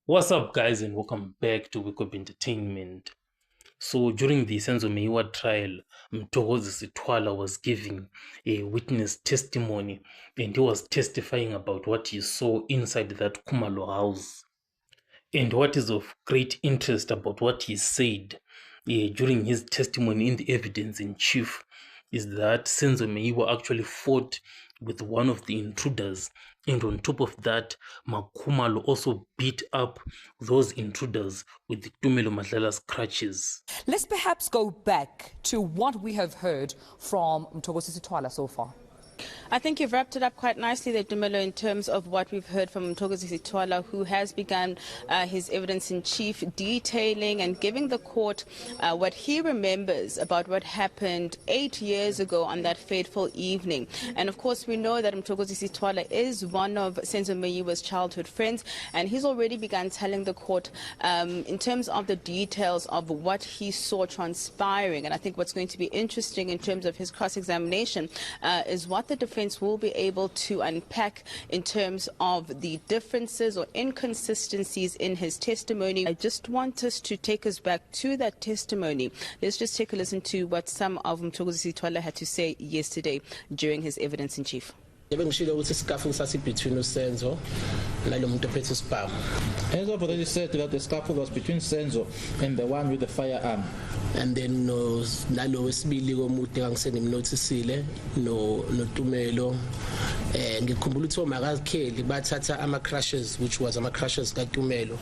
What's up, guys, and welcome back to Wake Up Entertainment. So, during the Senzo Meyiwa trial, Mtokozi Sitwala was giving a witness testimony, and he was testifying about what he saw inside that Kumalo house. And what is of great interest about what he said during his testimony in the evidence in chief is that Senzo Meyiwa actually fought with one of the intruders, and on top of that, Makumalo also beat up those intruders with the Tumelo Madlala's crutches. Let's perhaps go back to what we have heard from Mtokosi Sitwala so far. I think you've wrapped it up quite nicely there, Dumelo, in terms of what we've heard from Mtokozi Sitwala, who has begun his evidence in chief, detailing and giving the court what he remembers about what happened 8 years ago on that fateful evening. And of course, we know that Mtokozi Sitwala is one of Senzo Meyiwa's childhood friends, and he's already begun telling the court in terms of the details of what he saw transpiring. And I think what's going to be interesting in terms of his cross-examination is what the defense will be able to unpack in terms of the differences or inconsistencies in his testimony. I just want us to take us back to that testimony. Let's just take a listen to what some of Mtokozi Sitwala had to say yesterday during his evidence in chief. Bengishilo ukuthi isikafu sasibetween uSenzo nalo muntu ophethe isibhamu. Enzo already said that the scuffle was between Senzo and the one with the firearm. And then nalo wesibili komuntu engangisenimnothisile no Tumelo ngikhumbula ukuthi omakazikheli bathatha ama crushes, which was ama crushes kaTumelo,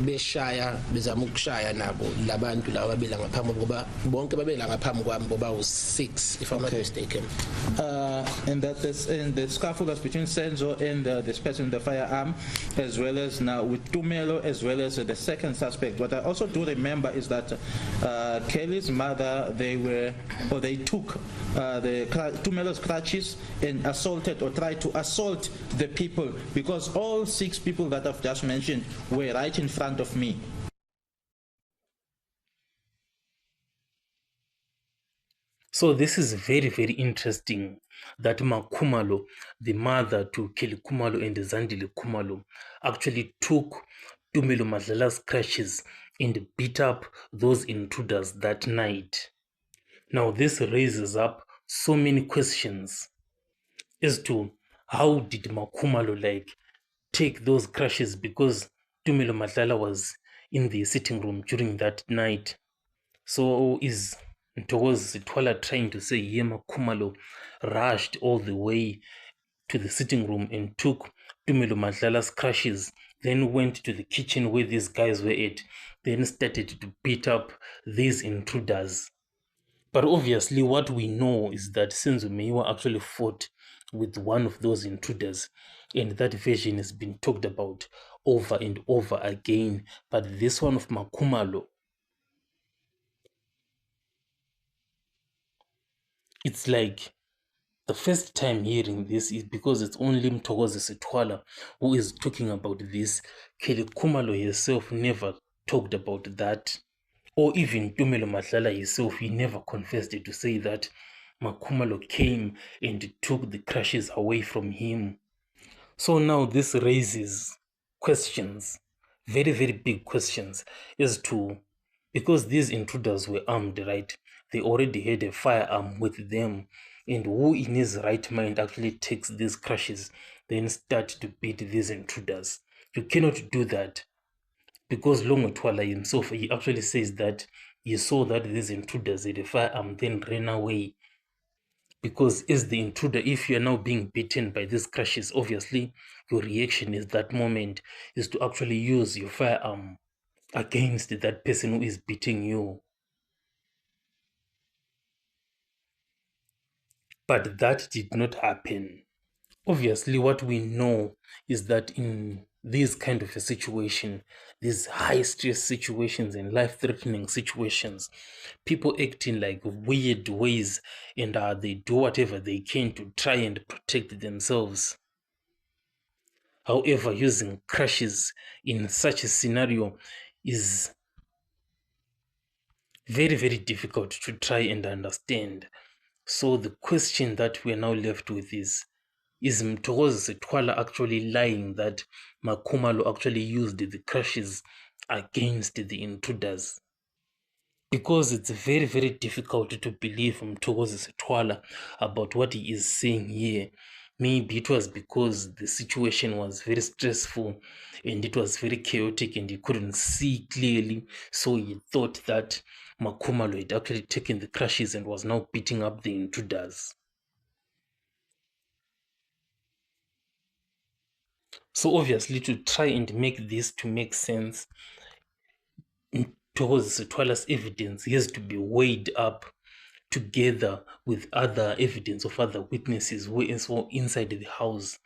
beshaya bezama ukushaya nabo labantu laba babela ngaphambi ngoba bonke babela ngaphambi kwami ngoba u6 if I'm not mistaken. And that is in the scuffle was between Senzo and this person with the firearm, as well as now with Tumelo, as well as the second suspect. What I also do remember is that Kelly's mother, they took the Tumelo's crutches and assaulted or tried to assault the people, because all 6 people that I've just mentioned were right in front of me. So this is very, very interesting that Makumalo, the mother to Kelly Kumalo and Zandile Kumalo, actually took Tumelo Madlala's crutches and beat up those intruders that night. Now this raises up so many questions as to how did Makumalo take those crutches, because Tumelo Madlala was in the sitting room during that night. So is Ntokozi Sitwala trying to say Yema Kumalo rushed all the way to the sitting room and took Tumelo Madlala's crushes, then went to the kitchen where these guys were at, then started to beat up these intruders? But obviously what we know is that Senzo Meyiwa actually fought with one of those intruders, and that version has been talked about over and over again. But this one of Makumalo, it's like the first time hearing this is because it's only Mtokozi Sitwala who is talking about this. Kelly Kumalo herself never talked about that, or even Tumelo Madlala herself, he never confessed to say that Makumalo came and took the crushes away from him. So now this raises questions, very, very big questions, as to, because these intruders were armed, right? They already had a firearm with them, and who in his right mind actually takes these crushes, then start to beat these intruders? You cannot do that, because Longotwala himself, he actually says that he saw that these intruders had a firearm, then ran away. Because as the intruder, if you are now being beaten by these crashes, obviously your reaction is that moment is to actually use your firearm against that person who is beating you. But that did not happen. Obviously, what we know is that in this kind of a situation, these high stress situations and life threatening situations, people act in like weird ways, and they do whatever they can to try and protect themselves. However, using crashes in such a scenario is very, very difficult to try and understand. So the question that we are now left with is, is Mtokozi Sithwala actually lying that Makhumalo actually used the crashes against the intruders? Because it's very, very difficult to believe Mtokozi Sithwala about what he is saying here. Maybe it was because the situation was very stressful and it was very chaotic and he couldn't see clearly, so he thought that Makhumalo had actually taken the crashes and was now beating up the intruders. So obviously, to try and make this to make sense, Mtokozi Sithwala's evidence has to be weighed up together with other evidence of other witnesses who are inside the house.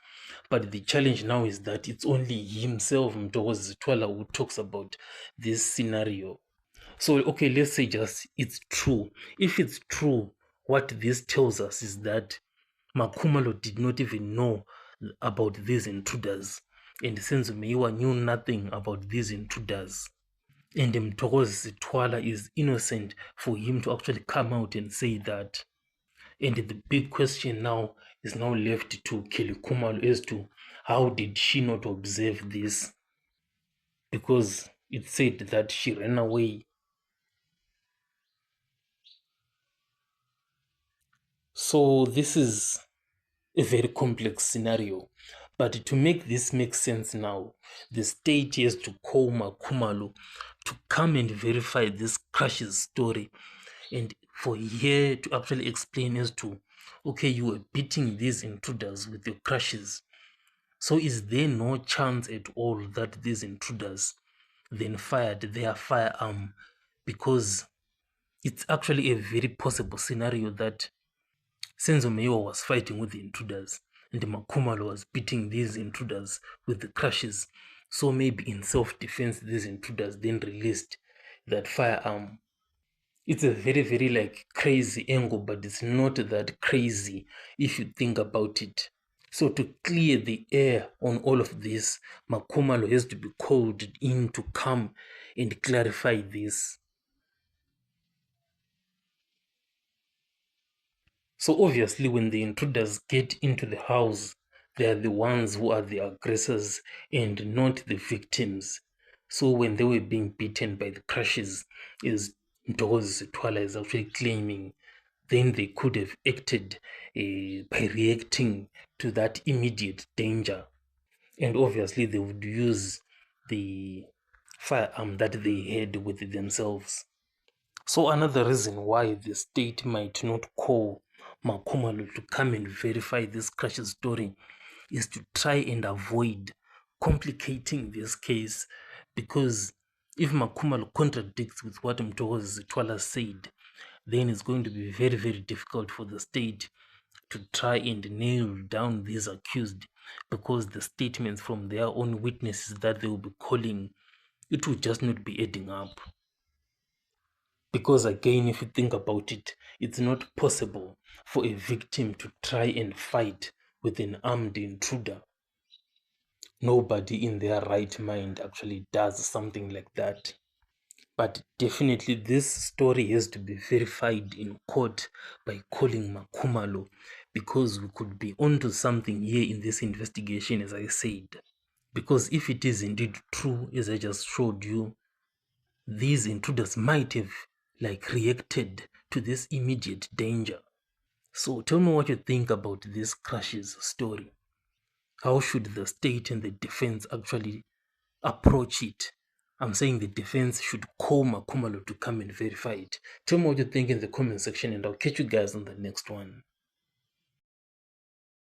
But the challenge now is that it's only himself, Mtokozi Sithwala, who talks about this scenario. So, okay, let's say just it's true. If it's true, what this tells us is that Makhumalo did not even know about these intruders, and Senzo Meyiwa knew nothing about these intruders. And Mtokozi Sithwala is innocent for him to actually come out and say that. And the big question now is now left to Kelly Khumalo as to how did she not observe this? Because it said that she ran away. So this is a very complex scenario. But to make this make sense now, the state has to call Makhumalo to come and verify this crashes story, and for here to actually explain as to, okay, you were beating these intruders with your crashes. So is there no chance at all that these intruders then fired their firearm? Because it's actually a very possible scenario that Senzo Meyiwa was fighting with the intruders and Makhumalo was beating these intruders with the crashes. So maybe in self-defense, these intruders then released that firearm. It's a very, very like crazy angle, but it's not that crazy if you think about it. So to clear the air on all of this, Makhumalo has to be called in to come and clarify this. So obviously when the intruders get into the house, they are the ones who are the aggressors and not the victims. So when they were being beaten by the crashes, as Mtokozi Sithwala is actually claiming, then they could have acted by reacting to that immediate danger. And obviously they would use the firearm that they had with themselves. So another reason why the state might not call Makhumalo to come and verify this crashes story is to try and avoid complicating this case, because if Makhumalo contradicts with what Mtokozi Sithwala said, then it's going to be very, very difficult for the state to try and nail down these accused, because the statements from their own witnesses that they will be calling, it will just not be adding up. Because again, if you think about it, it's not possible for a victim to try and fight with an armed intruder. Nobody in their right mind actually does something like that. But definitely this story has to be verified in court by calling Makhumalo, because we could be onto something here in this investigation, as I said. Because if it is indeed true, as I just showed you, these intruders might have like reacted to this immediate danger. So tell me what you think about this crashes story. How should the state and the defense actually approach it? I'm saying the defense should call Makhumalo to come and verify it. Tell me what you think in the comment section, and I'll catch you guys on the next one.